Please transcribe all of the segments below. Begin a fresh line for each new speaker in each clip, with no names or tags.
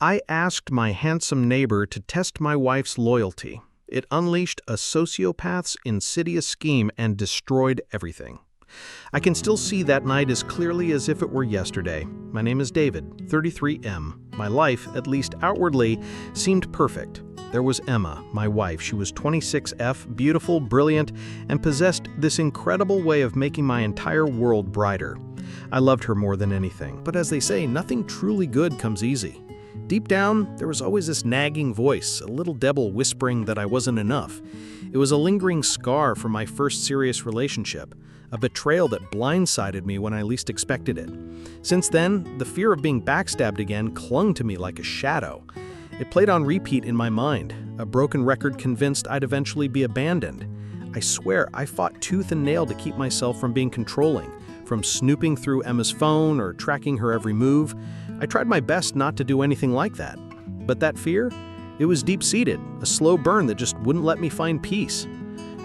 I asked my handsome neighbor to test my wife's loyalty. It unleashed a sociopath's insidious scheme and destroyed everything. I can still see that night as clearly as if it were yesterday. My name is David, 33M. My life, at least outwardly, seemed perfect. There was Emma, my wife. She was 26F, beautiful, brilliant, and possessed this incredible way of making my entire world brighter. I loved her more than anything. But as they say, nothing truly good comes easy. Deep down, there was always this nagging voice, a little devil whispering that I wasn't enough. It was a lingering scar from my first serious relationship, a betrayal that blindsided me when I least expected it. Since then, the fear of being backstabbed again clung to me like a shadow. It played on repeat in my mind, a broken record convinced I'd eventually be abandoned. I swear I fought tooth and nail to keep myself from being controlling, from snooping through Emma's phone or tracking her every move. I tried my best not to do anything like that. But that fear? It was deep-seated, a slow burn that just wouldn't let me find peace.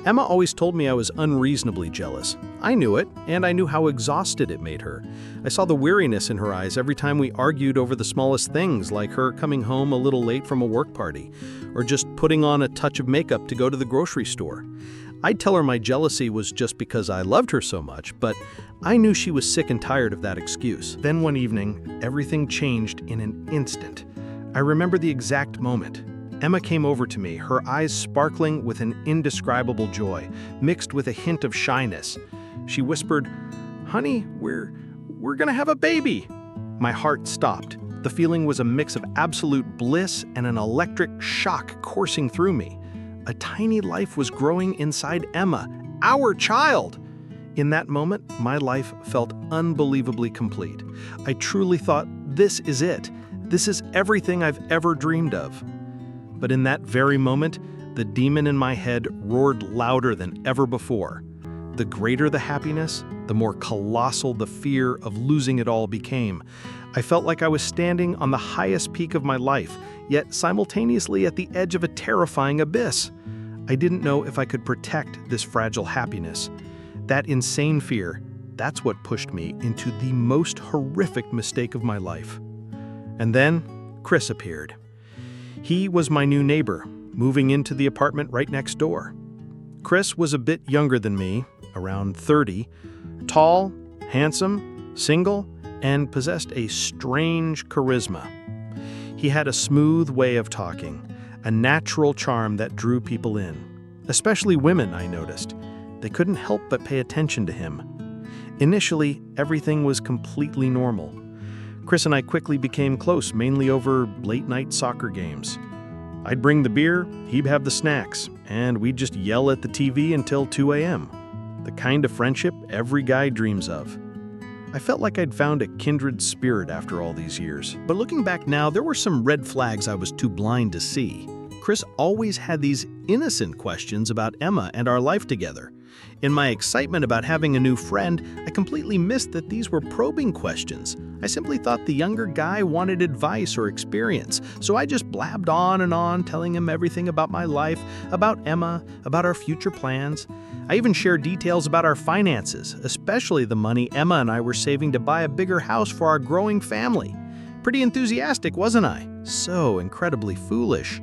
Emma always told me I was unreasonably jealous. I knew it, and I knew how exhausted it made her. I saw the weariness in her eyes every time we argued over the smallest things, like her coming home a little late from a work party, or just putting on a touch of makeup to go to the grocery store. I'd tell her my jealousy was just because I loved her so much, but I knew she was sick and tired of that excuse. Then one evening, everything changed in an instant. I remember the exact moment. Emma came over to me, her eyes sparkling with an indescribable joy, mixed with a hint of shyness. She whispered, "Honey, we're gonna have a baby." My heart stopped. The feeling was a mix of absolute bliss and an electric shock coursing through me. A tiny life was growing inside Emma, our child. In that moment, my life felt unbelievably complete. I truly thought, this is it. This is everything I've ever dreamed of. But in that very moment, the demon in my head roared louder than ever before. The greater the happiness, the more colossal the fear of losing it all became. I felt like I was standing on the highest peak of my life, yet simultaneously at the edge of a terrifying abyss. I didn't know if I could protect this fragile happiness. That insane fear, that's what pushed me into the most horrific mistake of my life. And then, Chris appeared. He was my new neighbor, moving into the apartment right next door. Chris was a bit younger than me, around 30, tall, handsome, single, and possessed a strange charisma. He had a smooth way of talking, a natural charm that drew people in. Especially women, I noticed. They couldn't help but pay attention to him. Initially, everything was completely normal. Chris and I quickly became close, mainly over late-night soccer games. I'd bring the beer, he'd have the snacks, and we'd just yell at the TV until 2 a.m. The kind of friendship every guy dreams of. I felt like I'd found a kindred spirit after all these years. But looking back now, there were some red flags I was too blind to see. Chris always had these innocent questions about Emma and our life together. In my excitement about having a new friend, I completely missed that these were probing questions. I simply thought the younger guy wanted advice or experience, so I just blabbed on and on, telling him everything about my life, about Emma, about our future plans. I even shared details about our finances, especially the money Emma and I were saving to buy a bigger house for our growing family. Pretty enthusiastic, wasn't I? So incredibly foolish.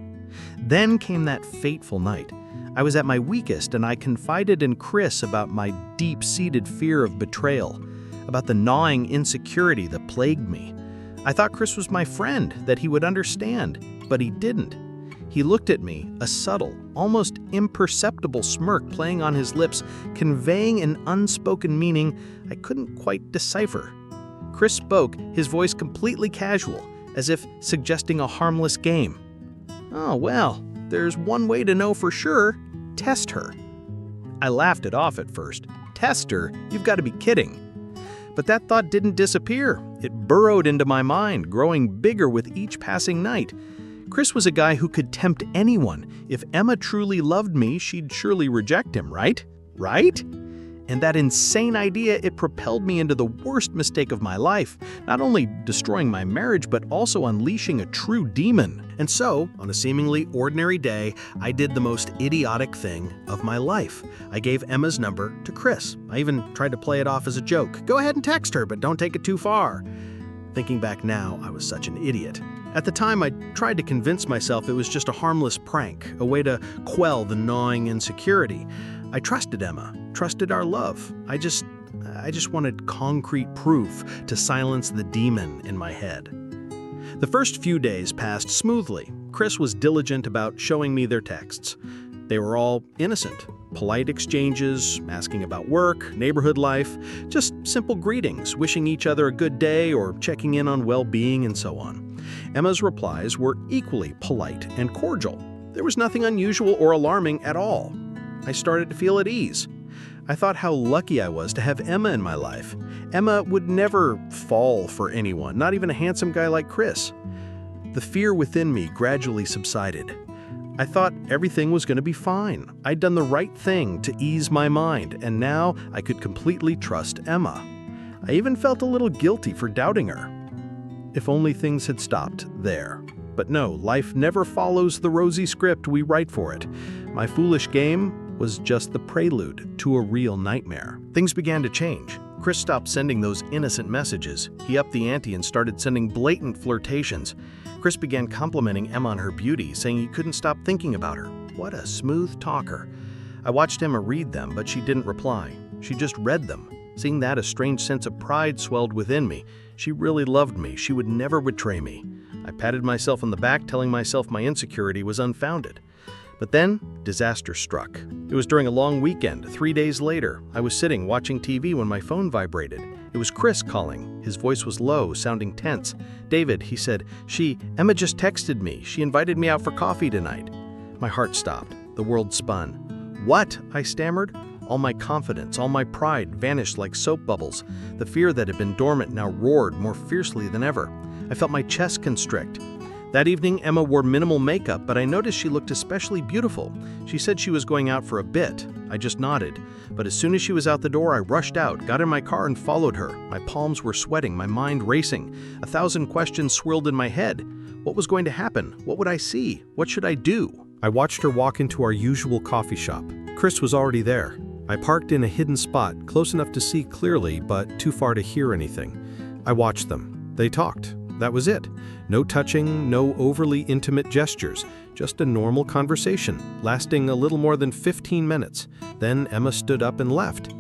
Then came that fateful night. I was at my weakest, and I confided in Chris about my deep-seated fear of betrayal, about the gnawing insecurity that plagued me. I thought Chris was my friend, that he would understand, but he didn't. He looked at me, a subtle, almost imperceptible smirk playing on his lips, conveying an unspoken meaning I couldn't quite decipher. Chris spoke, his voice completely casual, as if suggesting a harmless game. "Oh, well, there's one way to know for sure. Test her." I laughed it off at first. Test her? You've got to be kidding. But that thought didn't disappear. It burrowed into my mind, growing bigger with each passing night. Chris was a guy who could tempt anyone. If Emma truly loved me, she'd surely reject him, right? Right? And that insane idea, it propelled me into the worst mistake of my life, not only destroying my marriage, but also unleashing a true demon. And so, on a seemingly ordinary day, I did the most idiotic thing of my life. I gave Emma's number to Chris. I even tried to play it off as a joke. Go ahead and text her, but don't take it too far. Thinking back now, I was such an idiot. At the time, I tried to convince myself it was just a harmless prank, a way to quell the gnawing insecurity. I trusted Emma, trusted our love. I just wanted concrete proof to silence the demon in my head. The first few days passed smoothly. Chris was diligent about showing me their texts. They were all innocent, polite exchanges, asking about work, neighborhood life, just simple greetings, wishing each other a good day or checking in on well-being and so on. Emma's replies were equally polite and cordial. There was nothing unusual or alarming at all. I started to feel at ease. I thought how lucky I was to have Emma in my life. Emma would never fall for anyone, not even a handsome guy like Chris. The fear within me gradually subsided. I thought everything was going to be fine. I'd done the right thing to ease my mind, and now I could completely trust Emma. I even felt a little guilty for doubting her. If only things had stopped there. But no, life never follows the rosy script we write for it. My foolish game was just the prelude to a real nightmare. Things began to change. Chris stopped sending those innocent messages. He upped the ante and started sending blatant flirtations. Chris began complimenting Emma on her beauty, saying he couldn't stop thinking about her. What a smooth talker. I watched Emma read them, but she didn't reply. She just read them. Seeing that, a strange sense of pride swelled within me. She really loved me. She would never betray me. I patted myself on the back, telling myself my insecurity was unfounded. But then, disaster struck. It was during a long weekend. 3 days later, I was sitting watching TV when my phone vibrated. It was Chris calling. His voice was low, sounding tense. "David," he said, Emma just texted me. She invited me out for coffee tonight." My heart stopped. The world spun. "What?" I stammered. All my confidence, all my pride vanished like soap bubbles. The fear that had been dormant now roared more fiercely than ever. I felt my chest constrict. That evening, Emma wore minimal makeup, but I noticed she looked especially beautiful. She said she was going out for a bit. I just nodded. But as soon as she was out the door, I rushed out, got in my car and followed her. My palms were sweating, my mind racing. 1,000 questions swirled in my head. What was going to happen? What would I see? What should I do? I watched her walk into our usual coffee shop. Chris was already there. I parked in a hidden spot, close enough to see clearly, but too far to hear anything. I watched them. They talked. That was it. No touching, no overly intimate gestures, just a normal conversation, lasting a little more than 15 minutes. Then Emma stood up and left.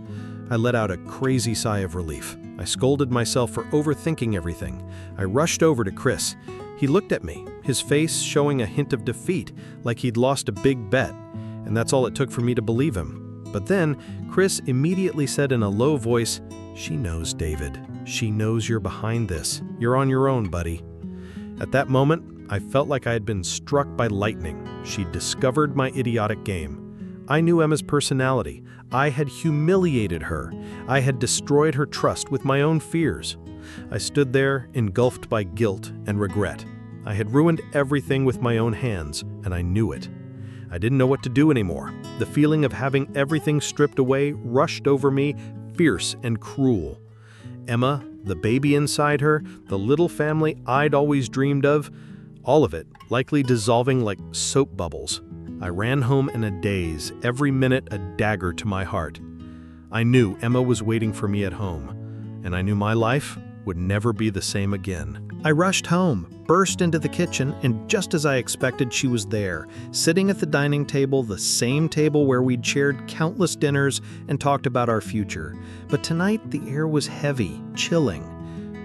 I let out a crazy sigh of relief. I scolded myself for overthinking everything. I rushed over to Chris. He looked at me, his face showing a hint of defeat, like he'd lost a big bet, and that's all it took for me to believe him. But then, Chris immediately said in a low voice, "She knows, David. She knows you're behind this. You're on your own, buddy." At that moment, I felt like I had been struck by lightning. She'd discovered my idiotic game. I knew Emma's personality. I had humiliated her. I had destroyed her trust with my own fears. I stood there, engulfed by guilt and regret. I had ruined everything with my own hands, and I knew it. I didn't know what to do anymore. The feeling of having everything stripped away rushed over me, fierce and cruel. Emma, the baby inside her, the little family I'd always dreamed of, all of it likely dissolving like soap bubbles. I ran home in a daze, every minute a dagger to my heart. I knew Emma was waiting for me at home, and I knew my life would never be the same again. I rushed home, burst into the kitchen, and just as I expected, she was there, sitting at the dining table, the same table where we'd shared countless dinners and talked about our future. But tonight, the air was heavy, chilling.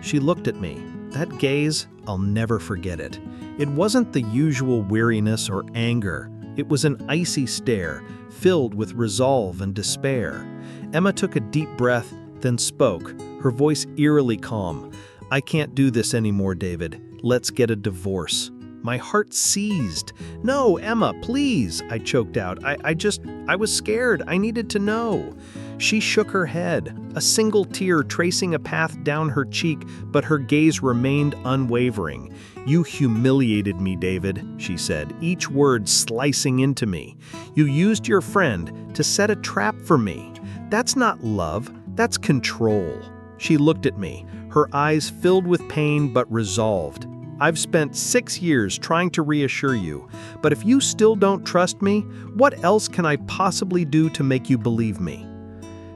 She looked at me. That gaze, I'll never forget it. It wasn't the usual weariness or anger. It was an icy stare, filled with resolve and despair. Emma took a deep breath, then spoke, her voice eerily calm. "I can't do this anymore, David. Let's get a divorce." My heart seized. "No, Emma, please," I choked out. I was scared. I needed to know. She shook her head, a single tear tracing a path down her cheek, but her gaze remained unwavering. "You humiliated me, David," she said, each word slicing into me. "You used your friend to set a trap for me. That's not love, that's control." She looked at me, her eyes filled with pain but resolved. "I've spent 6 years trying to reassure you, but if you still don't trust me, what else can I possibly do to make you believe me?"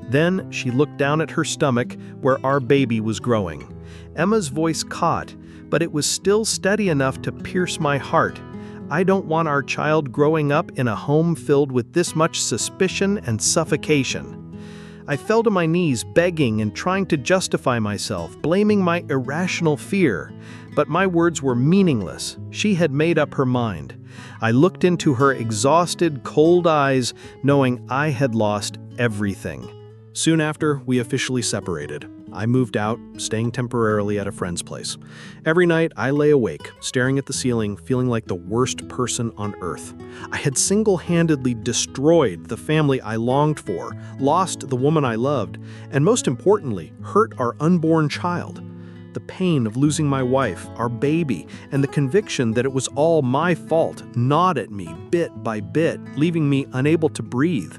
Then she looked down at her stomach where our baby was growing. Emma's voice caught, but it was still steady enough to pierce my heart. I don't want our child growing up in a home filled with this much suspicion and suffocation. I fell to my knees begging and trying to justify myself, blaming my irrational fear. But my words were meaningless. She had made up her mind. I looked into her exhausted, cold eyes, knowing I had lost everything. Soon after, we officially separated. I moved out, staying temporarily at a friend's place. Every night, I lay awake, staring at the ceiling, feeling like the worst person on earth. I had single-handedly destroyed the family I longed for, lost the woman I loved, and most importantly, hurt our unborn child. The pain of losing my wife, our baby, and the conviction that it was all my fault gnawed at me bit by bit, leaving me unable to breathe.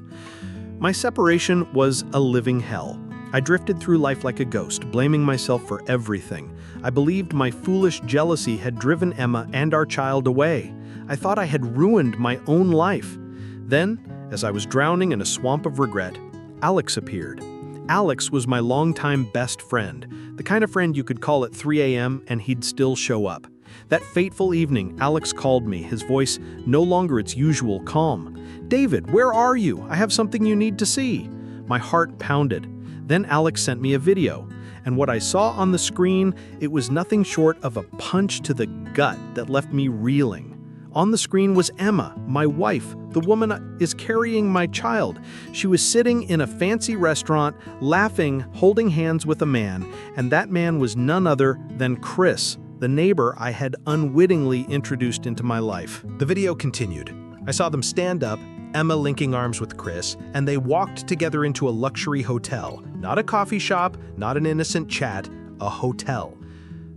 My separation was a living hell. I drifted through life like a ghost, blaming myself for everything. I believed my foolish jealousy had driven Emma and our child away. I thought I had ruined my own life. Then, as I was drowning in a swamp of regret, Alex appeared. Alex was my longtime best friend, the kind of friend you could call at 3 a.m. and he'd still show up. That fateful evening, Alex called me, his voice no longer its usual calm. "David, where are you? I have something you need to see." My heart pounded. Then Alex sent me a video, and what I saw on the screen, it was nothing short of a punch to the gut that left me reeling. On the screen was Emma, my wife, the woman is carrying my child. She was sitting in a fancy restaurant, laughing, holding hands with a man, and that man was none other than Chris, the neighbor I had unwittingly introduced into my life. The video continued. I saw them stand up, Emma linking arms with Chris, and they walked together into a luxury hotel. Not a coffee shop, not an innocent chat, a hotel.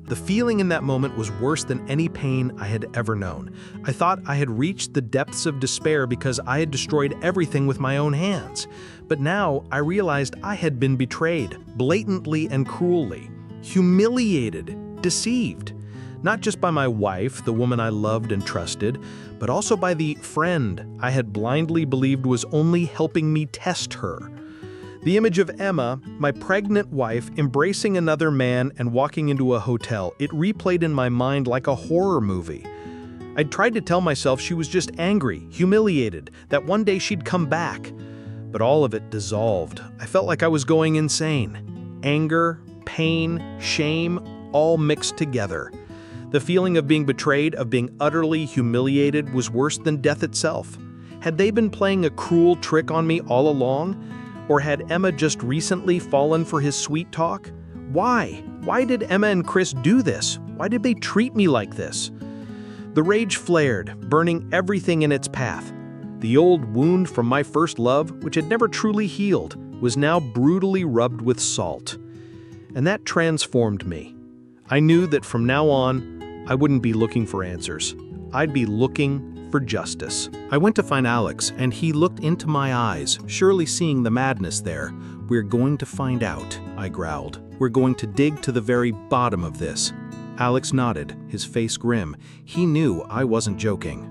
The feeling in that moment was worse than any pain I had ever known. I thought I had reached the depths of despair because I had destroyed everything with my own hands. But now I realized I had been betrayed, blatantly and cruelly, humiliated, deceived. Not just by my wife, the woman I loved and trusted, but also by the friend I had blindly believed was only helping me test her. The image of Emma, my pregnant wife, embracing another man and walking into a hotel, it replayed in my mind like a horror movie. I'd tried to tell myself she was just angry, humiliated, that one day she'd come back. But all of it dissolved. I felt like I was going insane. Anger, pain, shame, all mixed together. The feeling of being betrayed, of being utterly humiliated, was worse than death itself. Had they been playing a cruel trick on me all along? Or had Emma just recently fallen for his sweet talk? Why? Why did Emma and Chris do this? Why did they treat me like this? The rage flared, burning everything in its path. The old wound from my first love, which had never truly healed, was now brutally rubbed with salt. And that transformed me. I knew that from now on, I wouldn't be looking for answers. I'd be looking for justice. I went to find Alex, and he looked into my eyes, surely seeing the madness there. "We're going to find out," I growled. "We're going to dig to the very bottom of this." Alex nodded, his face grim. He knew I wasn't joking.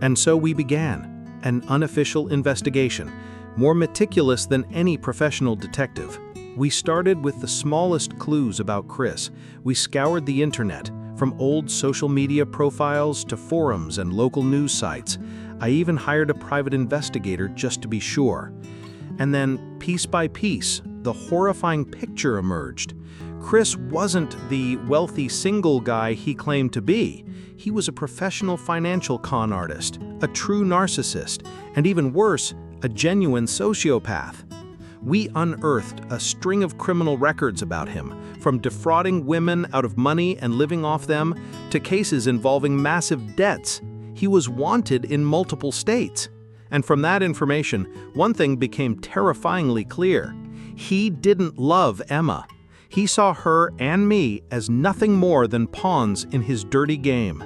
And so we began. An unofficial investigation, more meticulous than any professional detective. We started with the smallest clues about Chris. We scoured the internet, from old social media profiles to forums and local news sites. I even hired a private investigator just to be sure. And then, piece by piece, the horrifying picture emerged. Chris wasn't the wealthy single guy he claimed to be. He was a professional financial con artist, a true narcissist, and even worse, a genuine sociopath. We unearthed a string of criminal records about him, from defrauding women out of money and living off them, to cases involving massive debts. He was wanted in multiple states. And from that information, one thing became terrifyingly clear. He didn't love Emma. He saw her and me as nothing more than pawns in his dirty game.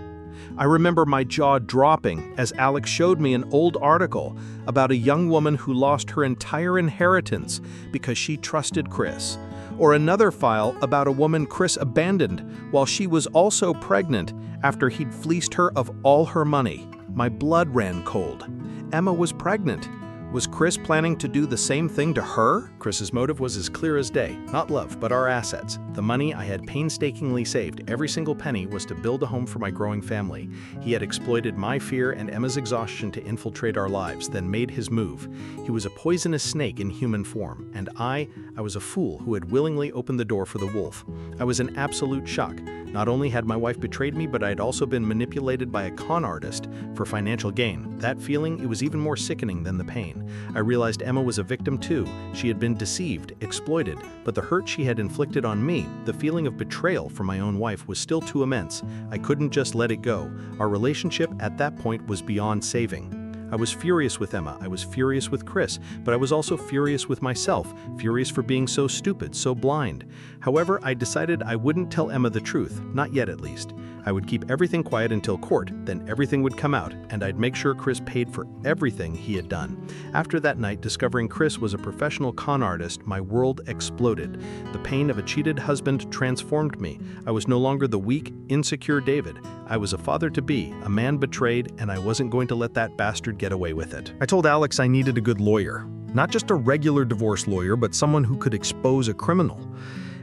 I remember my jaw dropping as Alex showed me an old article about a young woman who lost her entire inheritance because she trusted Chris, or another file about a woman Chris abandoned while she was also pregnant after he'd fleeced her of all her money. My blood ran cold. Emma was pregnant. Was Chris planning to do the same thing to her? Chris's motive was as clear as day. Not love, but our assets. The money I had painstakingly saved, every single penny, was to build a home for my growing family. He had exploited my fear and Emma's exhaustion to infiltrate our lives, then made his move. He was a poisonous snake in human form, and I was a fool who had willingly opened the door for the wolf. I was in absolute shock. Not only had my wife betrayed me, but I had also been manipulated by a con artist for financial gain. That feeling, it was even more sickening than the pain. I realized Emma was a victim too. She had been deceived, exploited, but the hurt she had inflicted on me, the feeling of betrayal from my own wife, was still too immense. I couldn't just let it go. Our relationship at that point was beyond saving. I was furious with Emma, I was furious with Chris, but I was also furious with myself, furious for being so stupid, so blind. However, I decided I wouldn't tell Emma the truth, not yet at least. I would keep everything quiet until court, then everything would come out, and I'd make sure Chris paid for everything he had done. After that night, discovering Chris was a professional con artist, my world exploded. The pain of a cheated husband transformed me. I was no longer the weak, insecure David. I was a father-to-be, a man betrayed, and I wasn't going to let that bastard get away with it. I told Alex I needed a good lawyer. Not just a regular divorce lawyer, but someone who could expose a criminal.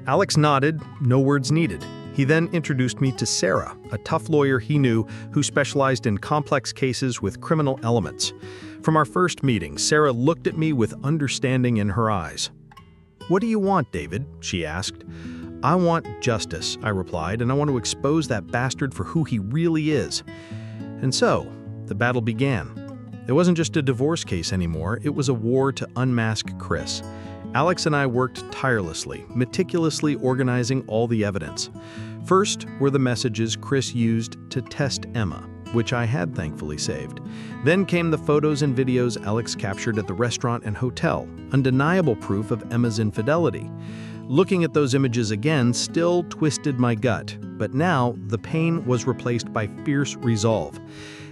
Alex nodded, no words needed. He then introduced me to Sarah, a tough lawyer he knew who specialized in complex cases with criminal elements. From our first meeting, Sarah looked at me with understanding in her eyes. "What do you want, David?" she asked. "I want justice," I replied, "and I want to expose that bastard for who he really is." And so, the battle began. It wasn't just a divorce case anymore, it was a war to unmask Chris. Alex and I worked tirelessly, meticulously organizing all the evidence. First were the messages Chris used to test Emma, which I had thankfully saved. Then came the photos and videos Alex captured at the restaurant and hotel, undeniable proof of Emma's infidelity. Looking at those images again still twisted my gut, but now the pain was replaced by fierce resolve.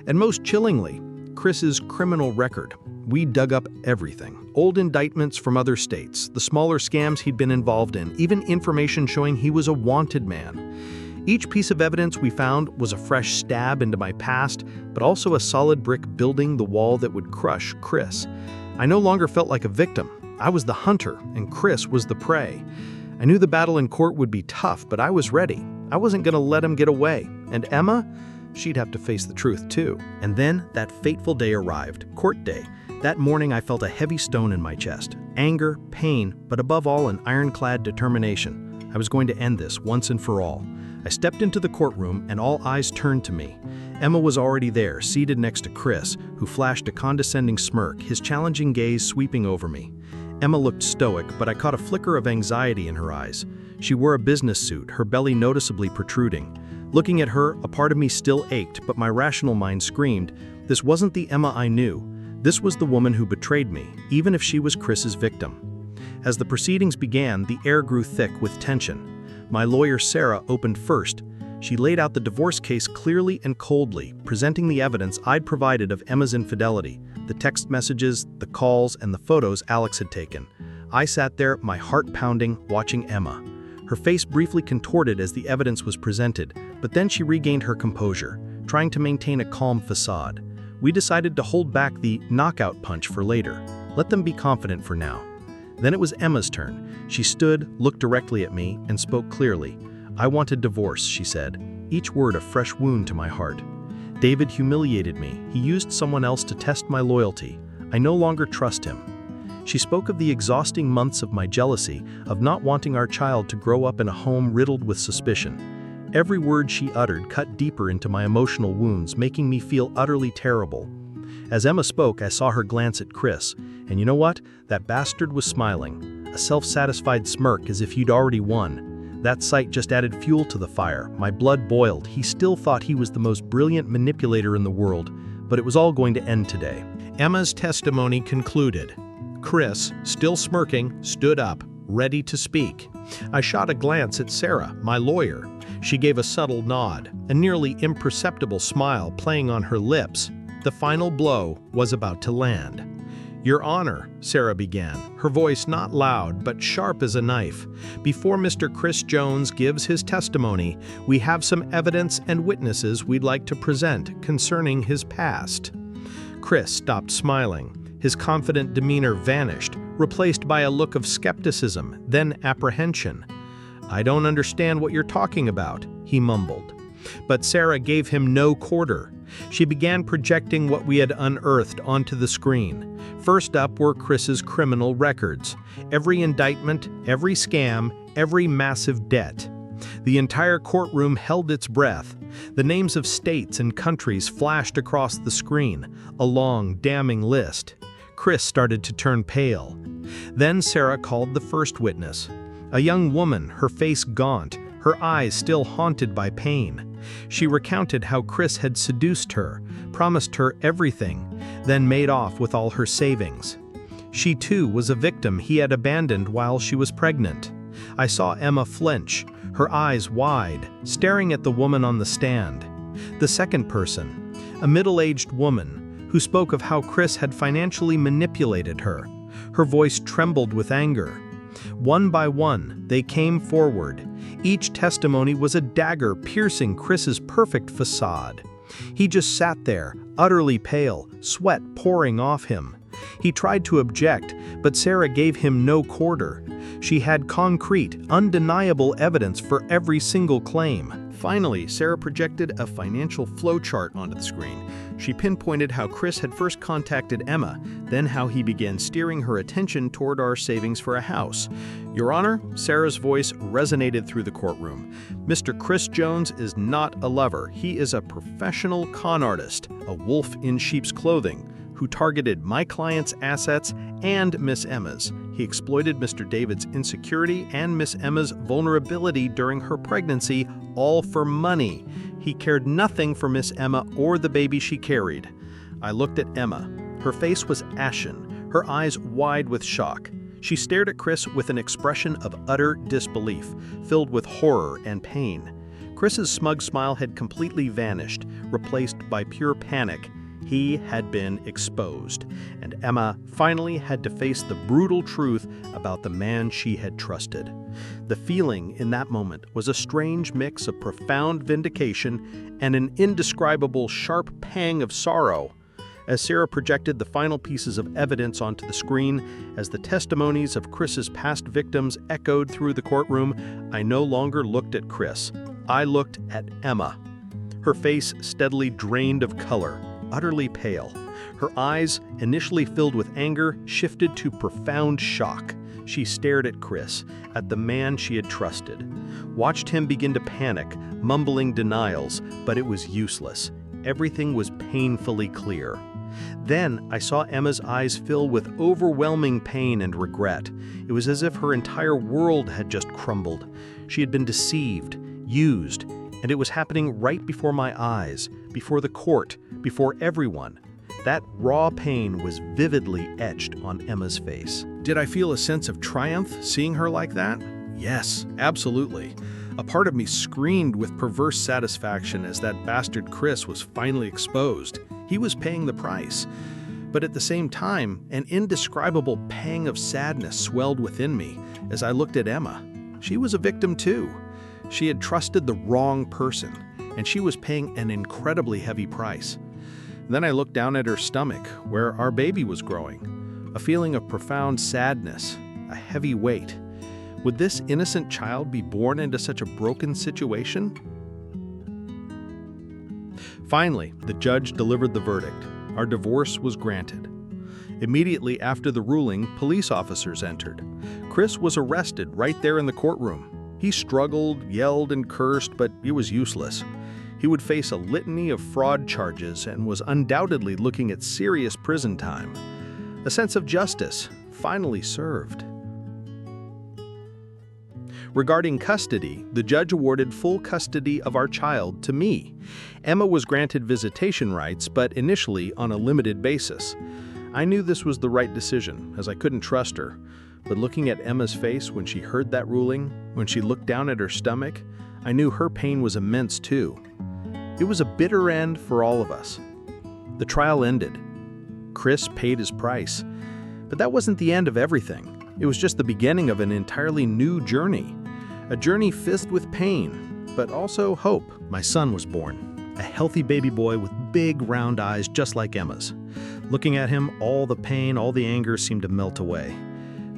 And most chillingly, Chris's criminal record. We dug up everything. Old indictments from other states, the smaller scams he'd been involved in, even information showing he was a wanted man. Each piece of evidence we found was a fresh stab into my past, but also a solid brick building the wall that would crush Chris. I no longer felt like a victim. I was the hunter, and Chris was the prey. I knew the battle in court would be tough, but I was ready. I wasn't going to let him get away. And Emma? She'd have to face the truth too. And then that fateful day arrived, court day. That morning I felt a heavy stone in my chest. Anger, pain, but above all an ironclad determination. I was going to end this once and for all. I stepped into the courtroom and all eyes turned to me. Emma was already there, seated next to Chris, who flashed a condescending smirk, his challenging gaze sweeping over me. Emma looked stoic, but I caught a flicker of anxiety in her eyes. She wore a business suit, her belly noticeably protruding. Looking at her, a part of me still ached, but my rational mind screamed, this wasn't the Emma I knew. This was the woman who betrayed me, even if she was Chris's victim. As the proceedings began, the air grew thick with tension. My lawyer, Sarah, opened first. She laid out the divorce case clearly and coldly, presenting the evidence I'd provided of Emma's infidelity, the text messages, the calls, and the photos Alex had taken. I sat there, my heart pounding, watching Emma. Her face briefly contorted as the evidence was presented, but then she regained her composure, trying to maintain a calm facade. We decided to hold back the knockout punch for later. Let them be confident for now. Then it was Emma's turn. She stood, looked directly at me, and spoke clearly. I wanted divorce, she said, each word a fresh wound to my heart. David humiliated me. He used someone else to test my loyalty. I no longer trust him. She spoke of the exhausting months of my jealousy, of not wanting our child to grow up in a home riddled with suspicion. Every word she uttered cut deeper into my emotional wounds, making me feel utterly terrible. As Emma spoke, I saw her glance at Chris, and you know what? That bastard was smiling, a self-satisfied smirk as if he'd already won. That sight just added fuel to the fire. My blood boiled. He still thought he was the most brilliant manipulator in the world, but it was all going to end today. Emma's testimony concluded. Chris, still smirking, stood up, ready to speak. I shot a glance at Sarah, my lawyer. She gave a subtle nod, a nearly imperceptible smile playing on her lips. The final blow was about to land. Your Honor, Sarah began, her voice not loud but sharp as a knife. Before Mr. Chris Jones gives his testimony, we have some evidence and witnesses we'd like to present concerning his past. Chris stopped smiling. His confident demeanor vanished, replaced by a look of skepticism, then apprehension. "I don't understand what you're talking about," he mumbled. But Sarah gave him no quarter. She began projecting what we had unearthed onto the screen. First up were Chris's criminal records. Every indictment, every scam, every massive debt. The entire courtroom held its breath. The names of states and countries flashed across the screen, a long, damning list. Chris started to turn pale. Then Sarah called the first witness. A young woman, her face gaunt, her eyes still haunted by pain. She recounted how Chris had seduced her, promised her everything, then made off with all her savings. She too was a victim he had abandoned while she was pregnant. I saw Emma flinch, her eyes wide, staring at the woman on the stand. The second person, a middle-aged woman, who spoke of how Chris had financially manipulated her. Her voice trembled with anger. One by one, they came forward. Each testimony was a dagger piercing Chris's perfect facade. He just sat there, utterly pale, sweat pouring off him. He tried to object, but Sarah gave him no quarter. She had concrete, undeniable evidence for every single claim. Finally, Sarah projected a financial flowchart onto the screen. She pinpointed how Chris had first contacted Emma, then how he began steering her attention toward our savings for a house. "Your Honor," Sarah's voice resonated through the courtroom. "Mr. Chris Jones is not a lover. He is a professional con artist, a wolf in sheep's clothing, who targeted my client's assets and Miss Emma's. He exploited Mr. David's insecurity and Miss Emma's vulnerability during her pregnancy, all for money. He cared nothing for Miss Emma or the baby she carried." I looked at Emma. Her face was ashen, her eyes wide with shock. She stared at Chris with an expression of utter disbelief, filled with horror and pain. Chris's smug smile had completely vanished, replaced by pure panic. He had been exposed, and Emma finally had to face the brutal truth about the man she had trusted. The feeling in that moment was a strange mix of profound vindication and an indescribable sharp pang of sorrow. As Sarah projected the final pieces of evidence onto the screen, as the testimonies of Chris's past victims echoed through the courtroom, I no longer looked at Chris. I looked at Emma. Her face steadily drained of color, utterly pale. Her eyes, initially filled with anger, shifted to profound shock. She stared at Chris, at the man she had trusted, watched him begin to panic, mumbling denials, but it was useless. Everything was painfully clear. Then I saw Emma's eyes fill with overwhelming pain and regret. It was as if her entire world had just crumbled. She had been deceived, used, and it was happening right before my eyes, before the court, before everyone. That raw pain was vividly etched on Emma's face. Did I feel a sense of triumph seeing her like that? Yes, absolutely. A part of me screamed with perverse satisfaction as that bastard Chris was finally exposed. He was paying the price. But at the same time, an indescribable pang of sadness swelled within me as I looked at Emma. She was a victim too. She had trusted the wrong person, and she was paying an incredibly heavy price. Then I looked down at her stomach, where our baby was growing. A feeling of profound sadness, a heavy weight. Would this innocent child be born into such a broken situation? Finally, the judge delivered the verdict. Our divorce was granted. Immediately after the ruling, police officers entered. Chris was arrested right there in the courtroom. He struggled, yelled, and cursed, but it was useless. He would face a litany of fraud charges and was undoubtedly looking at serious prison time. A sense of justice finally served. Regarding custody, the judge awarded full custody of our child to me. Emma was granted visitation rights, but initially on a limited basis. I knew this was the right decision, as I couldn't trust her. But looking at Emma's face when she heard that ruling, when she looked down at her stomach, I knew her pain was immense too. It was a bitter end for all of us. The trial ended. Chris paid his price. But that wasn't the end of everything. It was just the beginning of an entirely new journey. A journey filled with pain, but also hope. My son was born. A healthy baby boy with big round eyes just like Emma's. Looking at him, all the pain, all the anger seemed to melt away.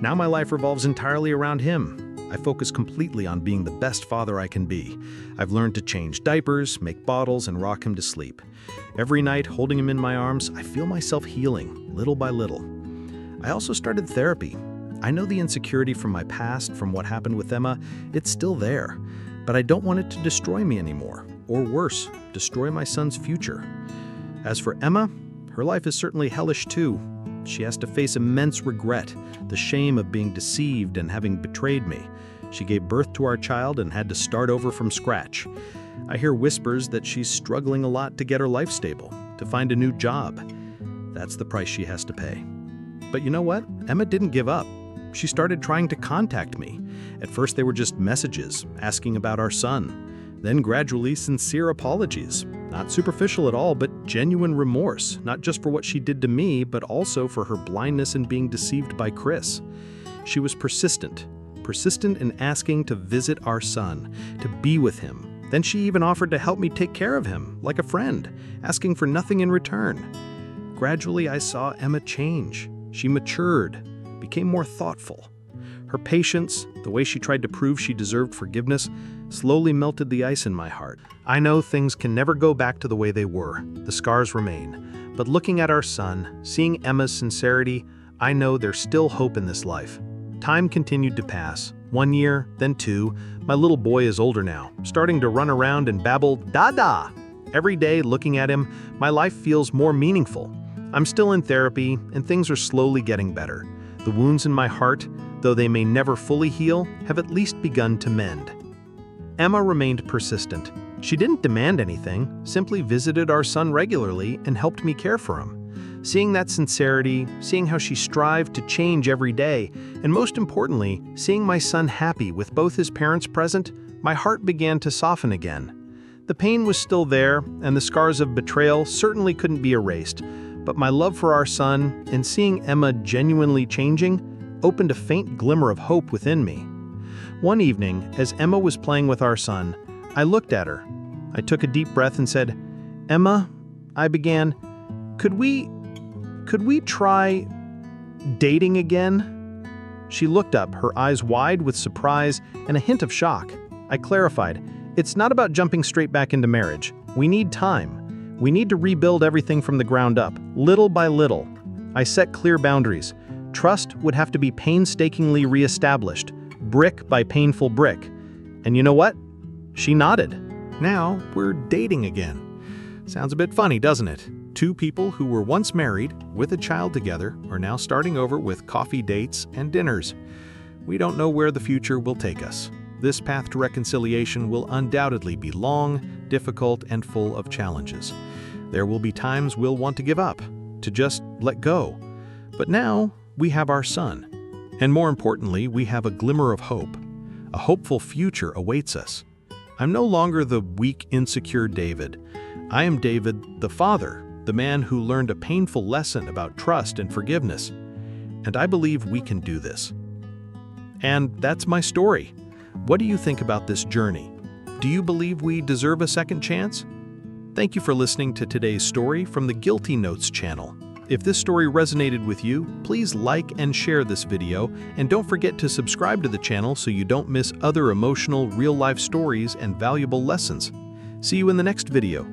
Now my life revolves entirely around him. I focus completely on being the best father I can be. I've learned to change diapers, make bottles, and rock him to sleep. Every night, holding him in my arms, I feel myself healing, little by little. I also started therapy. I know the insecurity from my past, from what happened with Emma, it's still there. But I don't want it to destroy me anymore, or worse, destroy my son's future. As for Emma, her life is certainly hellish too. She has to face immense regret, the shame of being deceived and having betrayed me. She gave birth to our child and had to start over from scratch. I hear whispers that she's struggling a lot to get her life stable, to find a new job. That's the price she has to pay. But you know what? Emma didn't give up. She started trying to contact me. At first they were just messages, asking about our son. Then gradually sincere apologies. Not superficial at all, but genuine remorse, not just for what she did to me, but also for her blindness in being deceived by Chris. She was persistent in asking to visit our son, to be with him. Then she even offered to help me take care of him, like a friend, asking for nothing in return. Gradually, I saw Emma change. She matured, became more thoughtful. Her patience, the way she tried to prove she deserved forgiveness, slowly melted the ice in my heart. I know things can never go back to the way they were. The scars remain. But looking at our son, seeing Emma's sincerity, I know there's still hope in this life. Time continued to pass. 1 year, then 2. My little boy is older now, starting to run around and babble, "Dada!" Every day, looking at him, my life feels more meaningful. I'm still in therapy, and things are slowly getting better. The wounds in my heart, though they may never fully heal, have at least begun to mend. Emma remained persistent. She didn't demand anything, simply visited our son regularly and helped me care for him. Seeing that sincerity, seeing how she strived to change every day, and most importantly, seeing my son happy with both his parents present, my heart began to soften again. The pain was still there, and the scars of betrayal certainly couldn't be erased, but my love for our son and seeing Emma genuinely changing opened a faint glimmer of hope within me. One evening, as Emma was playing with our son, I looked at her. I took a deep breath and said, "Emma," I began, Could we try dating again?" She looked up, her eyes wide with surprise and a hint of shock. I clarified, "It's not about jumping straight back into marriage. We need time. We need to rebuild everything from the ground up, little by little." I set clear boundaries. Trust would have to be painstakingly reestablished, brick by painful brick. And you know what? She nodded. Now we're dating again. Sounds a bit funny, doesn't it? Two people who were once married, with a child together, are now starting over with coffee dates and dinners. We don't know where the future will take us. This path to reconciliation will undoubtedly be long, difficult, and full of challenges. There will be times we'll want to give up, to just let go. But now, we have our son. And more importantly, we have a glimmer of hope. A hopeful future awaits us. I'm no longer the weak, insecure David. I am David, the father, the man who learned a painful lesson about trust and forgiveness. And I believe we can do this. And that's my story. What do you think about this journey? Do you believe we deserve a second chance? Thank you for listening to today's story from the Guilty Notes channel. If this story resonated with you, please like and share this video, and don't forget to subscribe to the channel so you don't miss other emotional, real-life stories and valuable lessons. See you in the next video.